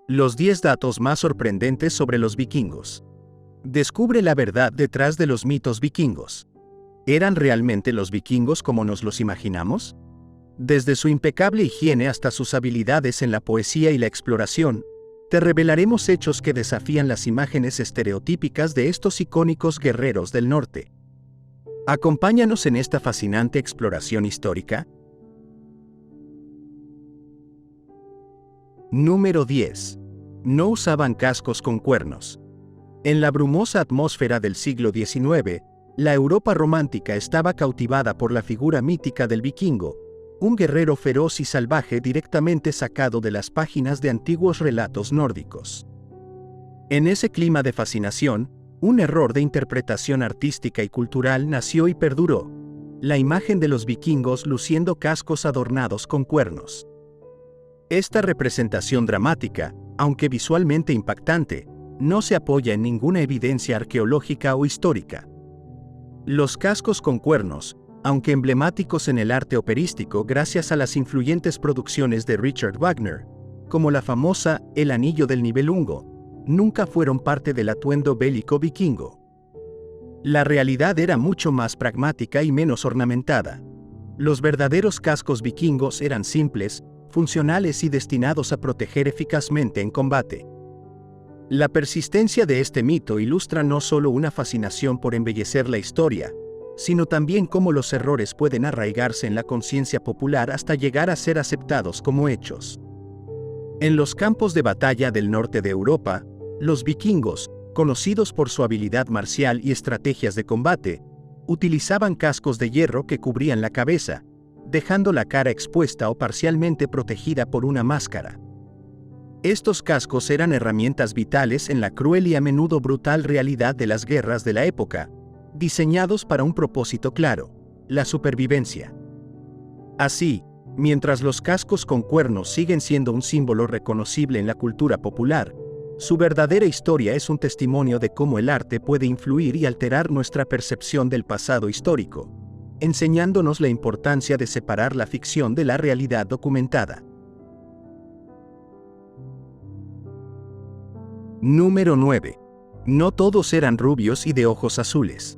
Los 10 datos más sorprendentes sobre los vikingos. Descubre la verdad detrás de los mitos vikingos. ¿Eran realmente los vikingos como nos los imaginamos? Desde su impecable higiene hasta sus habilidades en la poesía y la exploración, te revelaremos hechos que desafían las imágenes estereotípicas de estos icónicos guerreros del norte. Acompáñanos en esta fascinante exploración histórica. Número 10. No usaban cascos con cuernos. En la brumosa atmósfera del siglo XIX, la Europa romántica estaba cautivada por la figura mítica del vikingo, un guerrero feroz y salvaje directamente sacado de las páginas de antiguos relatos nórdicos. En ese clima de fascinación, un error de interpretación artística y cultural nació y perduró: la imagen de los vikingos luciendo cascos adornados con cuernos. Esta representación dramática, aunque visualmente impactante, no se apoya en ninguna evidencia arqueológica o histórica. Los cascos con cuernos, aunque emblemáticos en el arte operístico gracias a las influyentes producciones de Richard Wagner, como la famosa El Anillo del Nibelungo, nunca fueron parte del atuendo bélico vikingo. La realidad era mucho más pragmática y menos ornamentada. Los verdaderos cascos vikingos eran simples, funcionales y destinados a proteger eficazmente en combate. La persistencia de este mito ilustra no solo una fascinación por embellecer la historia, sino también cómo los errores pueden arraigarse en la conciencia popular hasta llegar a ser aceptados como hechos. En los campos de batalla del norte de Europa, los vikingos, conocidos por su habilidad marcial y estrategias de combate, utilizaban cascos de hierro que cubrían la cabeza, dejando la cara expuesta o parcialmente protegida por una máscara. Estos cascos eran herramientas vitales en la cruel y a menudo brutal realidad de las guerras de la época, diseñados para un propósito claro: la supervivencia. Así, mientras los cascos con cuernos siguen siendo un símbolo reconocible en la cultura popular, su verdadera historia es un testimonio de cómo el arte puede influir y alterar nuestra percepción del pasado histórico, enseñándonos la importancia de separar la ficción de la realidad documentada. Número 9. No todos eran rubios y de ojos azules.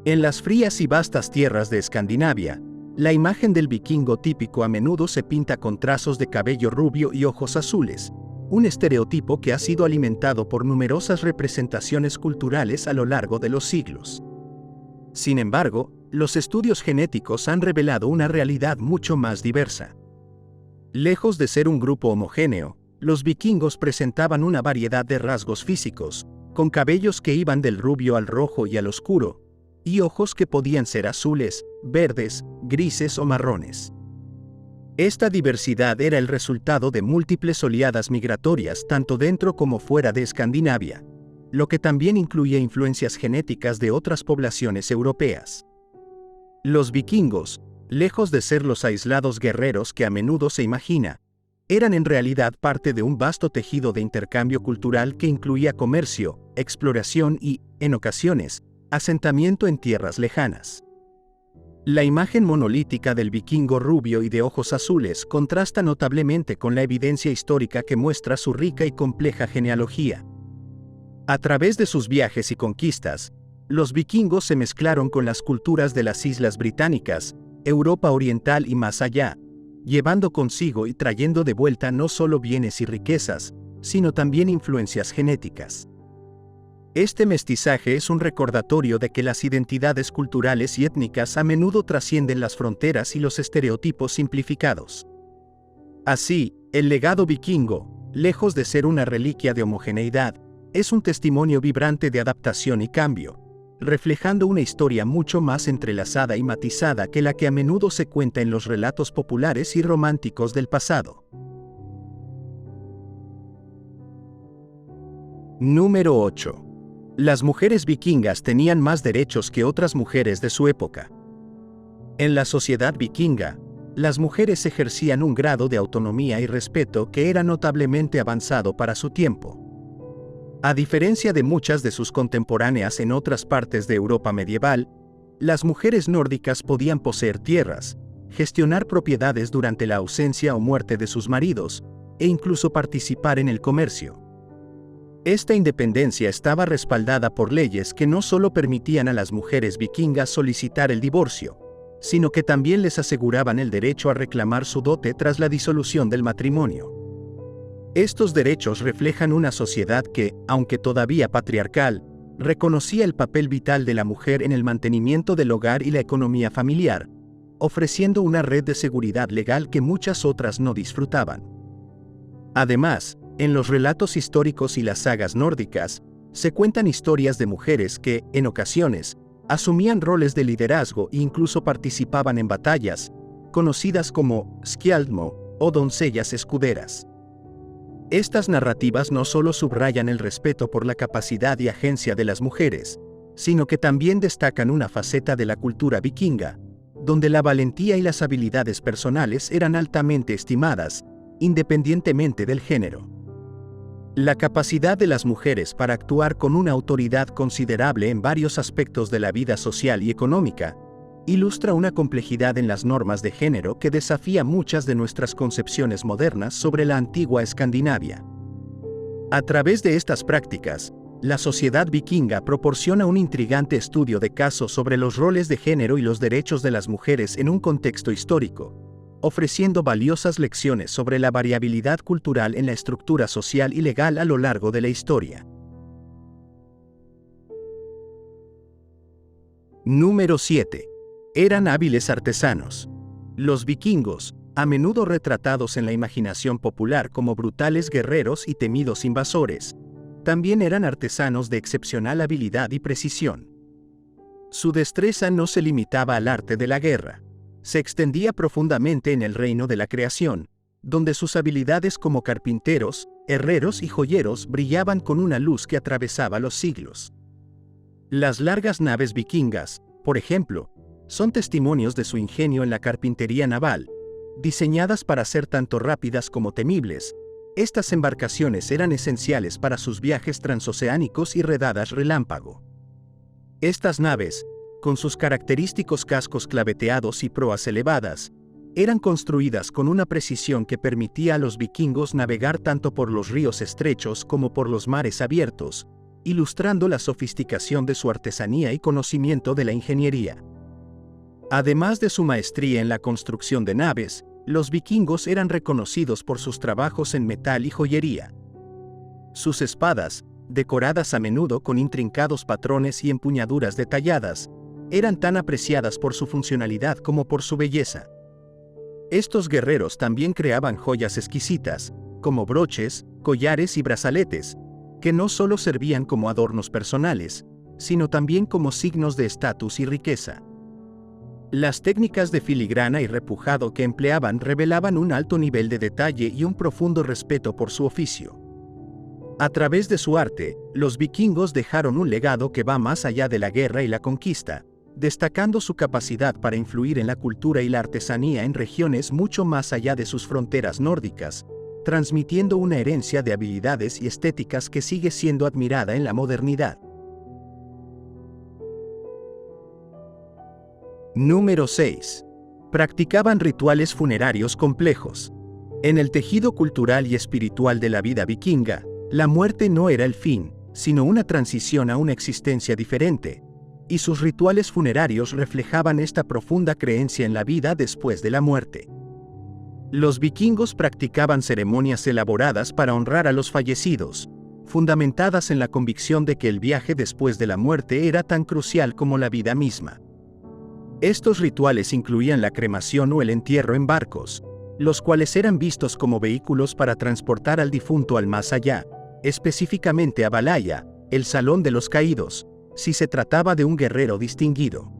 En las frías y vastas tierras de Escandinavia, la imagen del vikingo típico a menudo se pinta con trazos de cabello rubio y ojos azules, un estereotipo que ha sido alimentado por numerosas representaciones culturales a lo largo de los siglos. Sin embargo, los estudios genéticos han revelado una realidad mucho más diversa. Lejos de ser un grupo homogéneo, los vikingos presentaban una variedad de rasgos físicos, con cabellos que iban del rubio al rojo y al oscuro, y ojos que podían ser azules, verdes, grises o marrones. Esta diversidad era el resultado de múltiples oleadas migratorias tanto dentro como fuera de Escandinavia, lo que también incluye influencias genéticas de otras poblaciones europeas. Los vikingos, lejos de ser los aislados guerreros que a menudo se imagina, eran en realidad parte de un vasto tejido de intercambio cultural que incluía comercio, exploración y, en ocasiones, asentamiento en tierras lejanas. La imagen monolítica del vikingo rubio y de ojos azules contrasta notablemente con la evidencia histórica que muestra su rica y compleja genealogía. A través de sus viajes y conquistas, los vikingos se mezclaron con las culturas de las islas británicas, Europa oriental y más allá, llevando consigo y trayendo de vuelta no solo bienes y riquezas, sino también influencias genéticas. Este mestizaje es un recordatorio de que las identidades culturales y étnicas a menudo trascienden las fronteras y los estereotipos simplificados. Así, el legado vikingo, lejos de ser una reliquia de homogeneidad, es un testimonio vibrante de adaptación y cambio, reflejando una historia mucho más entrelazada y matizada que la que a menudo se cuenta en los relatos populares y románticos del pasado. Número 8. Las mujeres vikingas tenían más derechos que otras mujeres de su época. En la sociedad vikinga, las mujeres ejercían un grado de autonomía y respeto que era notablemente avanzado para su tiempo. A diferencia de muchas de sus contemporáneas en otras partes de Europa medieval, las mujeres nórdicas podían poseer tierras, gestionar propiedades durante la ausencia o muerte de sus maridos, e incluso participar en el comercio. Esta independencia estaba respaldada por leyes que no solo permitían a las mujeres vikingas solicitar el divorcio, sino que también les aseguraban el derecho a reclamar su dote tras la disolución del matrimonio. Estos derechos reflejan una sociedad que, aunque todavía patriarcal, reconocía el papel vital de la mujer en el mantenimiento del hogar y la economía familiar, ofreciendo una red de seguridad legal que muchas otras no disfrutaban. Además, en los relatos históricos y las sagas nórdicas, se cuentan historias de mujeres que, en ocasiones, asumían roles de liderazgo e incluso participaban en batallas, conocidas como skjaldmö o doncellas escuderas. Estas narrativas no solo subrayan el respeto por la capacidad y agencia de las mujeres, sino que también destacan una faceta de la cultura vikinga, donde la valentía y las habilidades personales eran altamente estimadas, independientemente del género. La capacidad de las mujeres para actuar con una autoridad considerable en varios aspectos de la vida social y económica, ilustra una complejidad en las normas de género que desafía muchas de nuestras concepciones modernas sobre la antigua Escandinavia. A través de estas prácticas, la sociedad vikinga proporciona un intrigante estudio de casos sobre los roles de género y los derechos de las mujeres en un contexto histórico, ofreciendo valiosas lecciones sobre la variabilidad cultural en la estructura social y legal a lo largo de la historia. Número 7. Eran hábiles artesanos. Los vikingos, a menudo retratados en la imaginación popular como brutales guerreros y temidos invasores, también eran artesanos de excepcional habilidad y precisión. Su destreza no se limitaba al arte de la guerra. Se extendía profundamente en el reino de la creación, donde sus habilidades como carpinteros, herreros y joyeros brillaban con una luz que atravesaba los siglos. Las largas naves vikingas, por ejemplo, son testimonios de su ingenio en la carpintería naval. Diseñadas para ser tanto rápidas como temibles, estas embarcaciones eran esenciales para sus viajes transoceánicos y redadas relámpago. Estas naves, con sus característicos cascos claveteados y proas elevadas, eran construidas con una precisión que permitía a los vikingos navegar tanto por los ríos estrechos como por los mares abiertos, ilustrando la sofisticación de su artesanía y conocimiento de la ingeniería. Además de su maestría en la construcción de naves, los vikingos eran reconocidos por sus trabajos en metal y joyería. Sus espadas, decoradas a menudo con intrincados patrones y empuñaduras detalladas, eran tan apreciadas por su funcionalidad como por su belleza. Estos guerreros también creaban joyas exquisitas, como broches, collares y brazaletes, que no solo servían como adornos personales, sino también como signos de estatus y riqueza. Las técnicas de filigrana y repujado que empleaban revelaban un alto nivel de detalle y un profundo respeto por su oficio. A través de su arte, los vikingos dejaron un legado que va más allá de la guerra y la conquista, destacando su capacidad para influir en la cultura y la artesanía en regiones mucho más allá de sus fronteras nórdicas, transmitiendo una herencia de habilidades y estéticas que sigue siendo admirada en la modernidad. Número 6. Practicaban rituales funerarios complejos. En el tejido cultural y espiritual de la vida vikinga, la muerte no era el fin, sino una transición a una existencia diferente, y sus rituales funerarios reflejaban esta profunda creencia en la vida después de la muerte. Los vikingos practicaban ceremonias elaboradas para honrar a los fallecidos, fundamentadas en la convicción de que el viaje después de la muerte era tan crucial como la vida misma. Estos rituales incluían la cremación o el entierro en barcos, los cuales eran vistos como vehículos para transportar al difunto al más allá, específicamente a Valhalla, el Salón de los Caídos, si se trataba de un guerrero distinguido.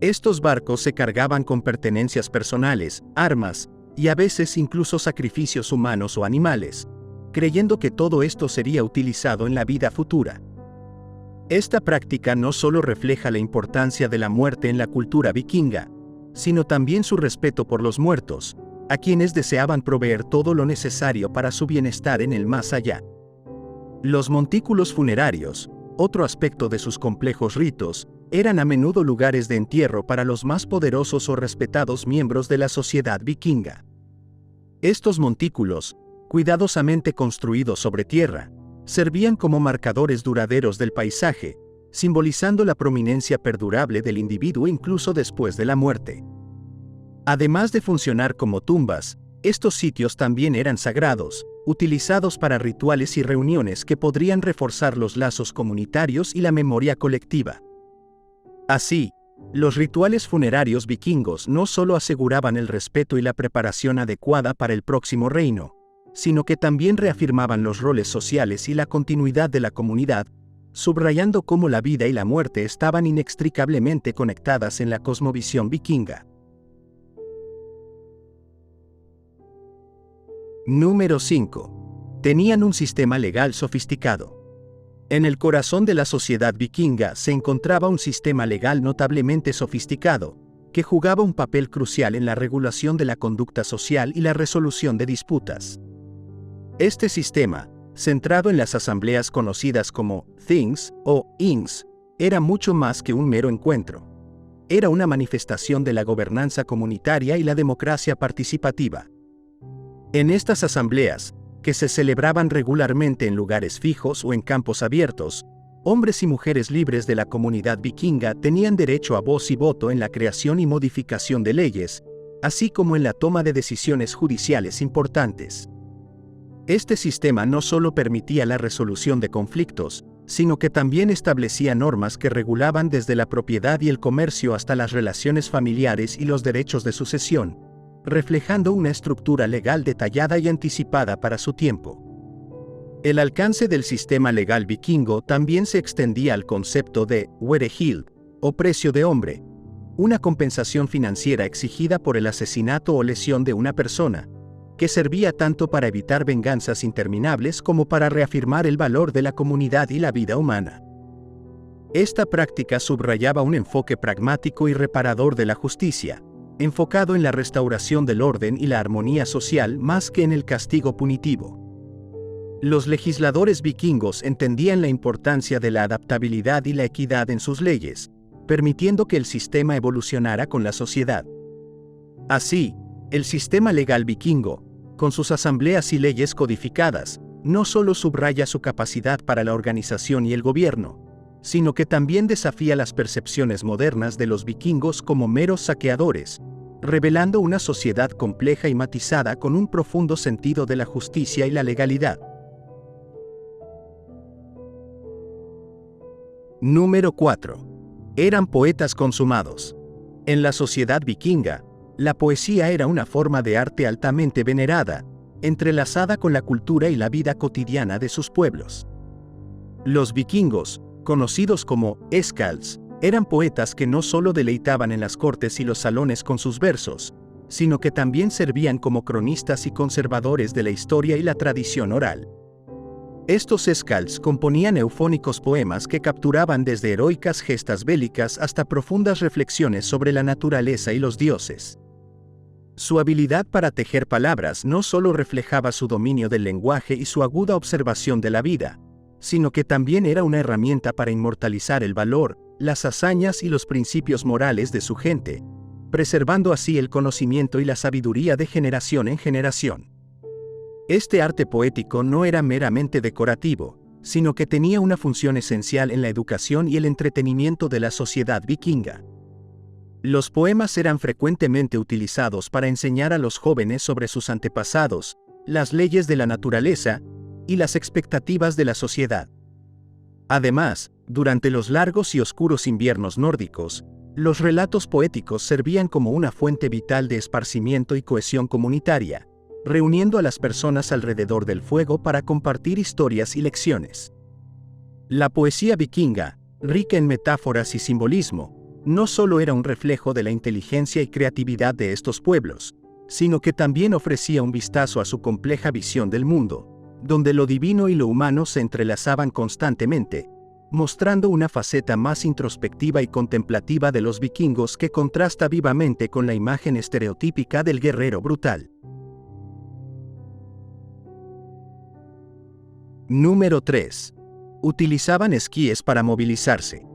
Estos barcos se cargaban con pertenencias personales, armas, y a veces incluso sacrificios humanos o animales, creyendo que todo esto sería utilizado en la vida futura. Esta práctica no solo refleja la importancia de la muerte en la cultura vikinga, sino también su respeto por los muertos, a quienes deseaban proveer todo lo necesario para su bienestar en el más allá. Los montículos funerarios, otro aspecto de sus complejos ritos, eran a menudo lugares de entierro para los más poderosos o respetados miembros de la sociedad vikinga. Estos montículos, cuidadosamente construidos sobre tierra, servían como marcadores duraderos del paisaje, simbolizando la prominencia perdurable del individuo incluso después de la muerte. Además de funcionar como tumbas, estos sitios también eran sagrados, utilizados para rituales y reuniones que podrían reforzar los lazos comunitarios y la memoria colectiva. Así, los rituales funerarios vikingos no solo aseguraban el respeto y la preparación adecuada para el próximo reino, sino que también reafirmaban los roles sociales y la continuidad de la comunidad, subrayando cómo la vida y la muerte estaban inextricablemente conectadas en la cosmovisión vikinga. Número 5. Tenían un sistema legal sofisticado. En el corazón de la sociedad vikinga se encontraba un sistema legal notablemente sofisticado, que jugaba un papel crucial en la regulación de la conducta social y la resolución de disputas. Este sistema, centrado en las asambleas conocidas como things o inns, era mucho más que un mero encuentro. Era una manifestación de la gobernanza comunitaria y la democracia participativa. En estas asambleas, que se celebraban regularmente en lugares fijos o en campos abiertos, hombres y mujeres libres de la comunidad vikinga tenían derecho a voz y voto en la creación y modificación de leyes, así como en la toma de decisiones judiciales importantes. Este sistema no solo permitía la resolución de conflictos, sino que también establecía normas que regulaban desde la propiedad y el comercio hasta las relaciones familiares y los derechos de sucesión, reflejando una estructura legal detallada y anticipada para su tiempo. El alcance del sistema legal vikingo también se extendía al concepto de werehild, o precio de hombre, una compensación financiera exigida por el asesinato o lesión de una persona, que servía tanto para evitar venganzas interminables como para reafirmar el valor de la comunidad y la vida humana. Esta práctica subrayaba un enfoque pragmático y reparador de la justicia, enfocado en la restauración del orden y la armonía social más que en el castigo punitivo. Los legisladores vikingos entendían la importancia de la adaptabilidad y la equidad en sus leyes, permitiendo que el sistema evolucionara con la sociedad. Así, el sistema legal vikingo, con sus asambleas y leyes codificadas, no solo subraya su capacidad para la organización y el gobierno, sino que también desafía las percepciones modernas de los vikingos como meros saqueadores, revelando una sociedad compleja y matizada con un profundo sentido de la justicia y la legalidad. Número 4. Eran poetas consumados. En la sociedad vikinga, la poesía era una forma de arte altamente venerada, entrelazada con la cultura y la vida cotidiana de sus pueblos. Los vikingos, conocidos como Eskalds, eran poetas que no solo deleitaban en las cortes y los salones con sus versos, sino que también servían como cronistas y conservadores de la historia y la tradición oral. Estos Eskalds componían eufónicos poemas que capturaban desde heroicas gestas bélicas hasta profundas reflexiones sobre la naturaleza y los dioses. Su habilidad para tejer palabras no solo reflejaba su dominio del lenguaje y su aguda observación de la vida, sino que también era una herramienta para inmortalizar el valor, las hazañas y los principios morales de su gente, preservando así el conocimiento y la sabiduría de generación en generación. Este arte poético no era meramente decorativo, sino que tenía una función esencial en la educación y el entretenimiento de la sociedad vikinga. Los poemas eran frecuentemente utilizados para enseñar a los jóvenes sobre sus antepasados, las leyes de la naturaleza y las expectativas de la sociedad. Además, durante los largos y oscuros inviernos nórdicos, los relatos poéticos servían como una fuente vital de esparcimiento y cohesión comunitaria, reuniendo a las personas alrededor del fuego para compartir historias y lecciones. La poesía vikinga, rica en metáforas y simbolismo, no solo era un reflejo de la inteligencia y creatividad de estos pueblos, sino que también ofrecía un vistazo a su compleja visión del mundo, donde lo divino y lo humano se entrelazaban constantemente, mostrando una faceta más introspectiva y contemplativa de los vikingos que contrasta vivamente con la imagen estereotípica del guerrero brutal. Número 3. Utilizaban esquíes para movilizarse.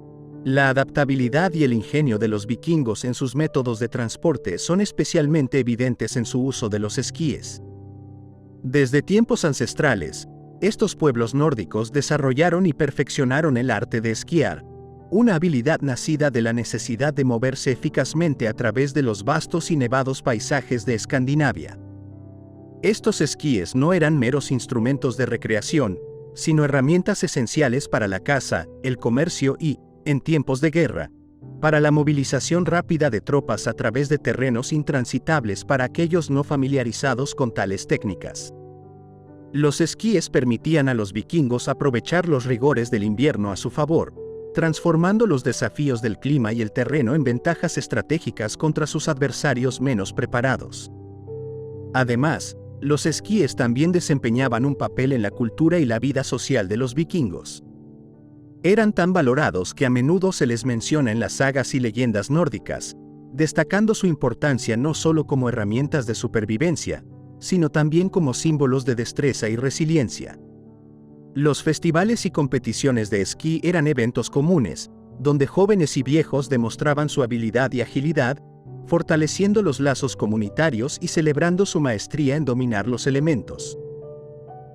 La adaptabilidad y el ingenio de los vikingos en sus métodos de transporte son especialmente evidentes en su uso de los esquíes. Desde tiempos ancestrales, estos pueblos nórdicos desarrollaron y perfeccionaron el arte de esquiar, una habilidad nacida de la necesidad de moverse eficazmente a través de los vastos y nevados paisajes de Escandinavia. Estos esquíes no eran meros instrumentos de recreación, sino herramientas esenciales para la caza, el comercio y, en tiempos de guerra, para la movilización rápida de tropas a través de terrenos intransitables para aquellos no familiarizados con tales técnicas. Los esquíes permitían a los vikingos aprovechar los rigores del invierno a su favor, transformando los desafíos del clima y el terreno en ventajas estratégicas contra sus adversarios menos preparados. Además, los esquíes también desempeñaban un papel en la cultura y la vida social de los vikingos. Eran tan valorados que a menudo se les menciona en las sagas y leyendas nórdicas, destacando su importancia no solo como herramientas de supervivencia, sino también como símbolos de destreza y resiliencia. Los festivales y competiciones de esquí eran eventos comunes, donde jóvenes y viejos demostraban su habilidad y agilidad, fortaleciendo los lazos comunitarios y celebrando su maestría en dominar los elementos.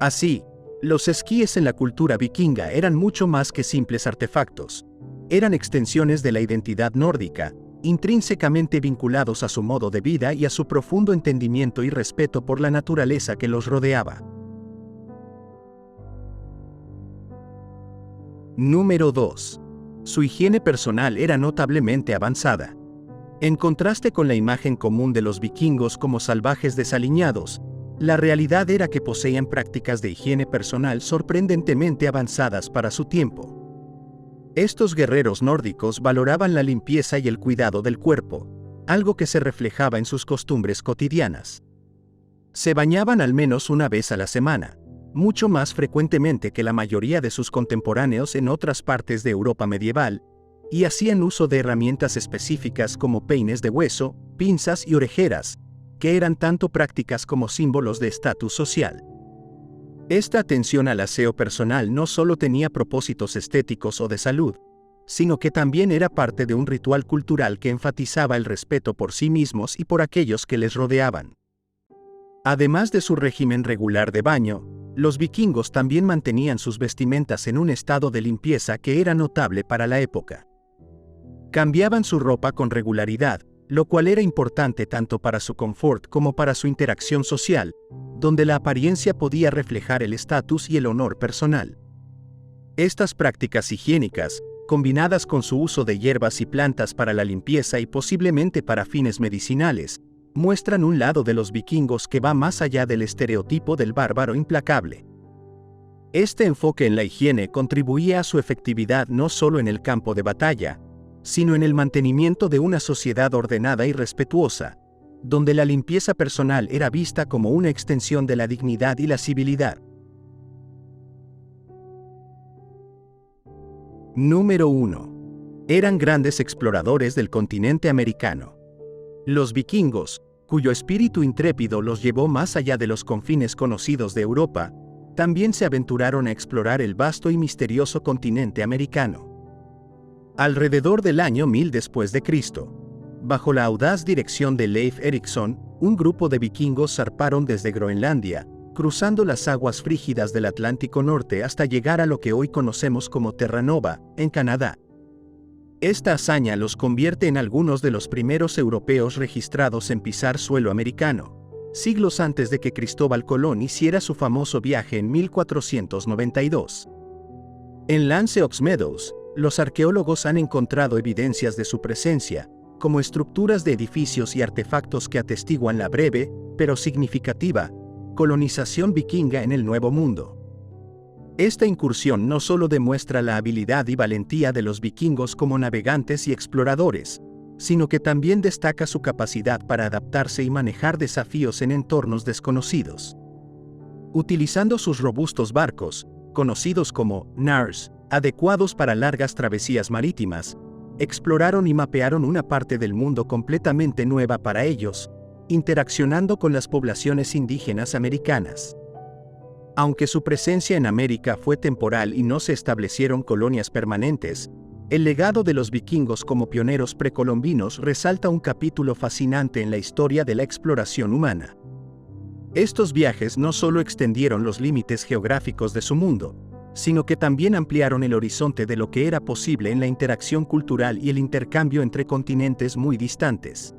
Así, los esquíes en la cultura vikinga eran mucho más que simples artefactos. Eran extensiones de la identidad nórdica, intrínsecamente vinculados a su modo de vida y a su profundo entendimiento y respeto por la naturaleza que los rodeaba. Número 2. Su higiene personal era notablemente avanzada. En contraste con la imagen común de los vikingos como salvajes desaliñados, la realidad era que poseían prácticas de higiene personal sorprendentemente avanzadas para su tiempo. Estos guerreros nórdicos valoraban la limpieza y el cuidado del cuerpo, algo que se reflejaba en sus costumbres cotidianas. Se bañaban al menos una vez a la semana, mucho más frecuentemente que la mayoría de sus contemporáneos en otras partes de Europa medieval, y hacían uso de herramientas específicas como peines de hueso, pinzas y orejeras, que eran tanto prácticas como símbolos de estatus social. Esta atención al aseo personal no solo tenía propósitos estéticos o de salud, sino que también era parte de un ritual cultural que enfatizaba el respeto por sí mismos y por aquellos que les rodeaban. Además de su régimen regular de baño, los vikingos también mantenían sus vestimentas en un estado de limpieza que era notable para la época. Cambiaban su ropa con regularidad, lo cual era importante tanto para su confort como para su interacción social, donde la apariencia podía reflejar el estatus y el honor personal. Estas prácticas higiénicas, combinadas con su uso de hierbas y plantas para la limpieza y posiblemente para fines medicinales, muestran un lado de los vikingos que va más allá del estereotipo del bárbaro implacable. Este enfoque en la higiene contribuía a su efectividad no solo en el campo de batalla, sino en el mantenimiento de una sociedad ordenada y respetuosa, donde la limpieza personal era vista como una extensión de la dignidad y la civilidad. Número 1. Eran grandes exploradores del continente americano. Los vikingos, cuyo espíritu intrépido los llevó más allá de los confines conocidos de Europa, también se aventuraron a explorar el vasto y misterioso continente americano. Alrededor del año 1000 después de Cristo, bajo la audaz dirección de Leif Erikson, un grupo de vikingos zarparon desde Groenlandia, cruzando las aguas frígidas del Atlántico Norte hasta llegar a lo que hoy conocemos como Terra Nova, en Canadá. Esta hazaña los convierte en algunos de los primeros europeos registrados en pisar suelo americano, siglos antes de que Cristóbal Colón hiciera su famoso viaje en 1492. En Lance Oaks Meadows, los arqueólogos han encontrado evidencias de su presencia, como estructuras de edificios y artefactos que atestiguan la breve, pero significativa, colonización vikinga en el Nuevo Mundo. Esta incursión no solo demuestra la habilidad y valentía de los vikingos como navegantes y exploradores, sino que también destaca su capacidad para adaptarse y manejar desafíos en entornos desconocidos. Utilizando sus robustos barcos, conocidos como nars, adecuados para largas travesías marítimas, exploraron y mapearon una parte del mundo completamente nueva para ellos, interaccionando con las poblaciones indígenas americanas. Aunque su presencia en América fue temporal y no se establecieron colonias permanentes, el legado de los vikingos como pioneros precolombinos resalta un capítulo fascinante en la historia de la exploración humana. Estos viajes no solo extendieron los límites geográficos de su mundo, sino que también ampliaron el horizonte de lo que era posible en la interacción cultural y el intercambio entre continentes muy distantes.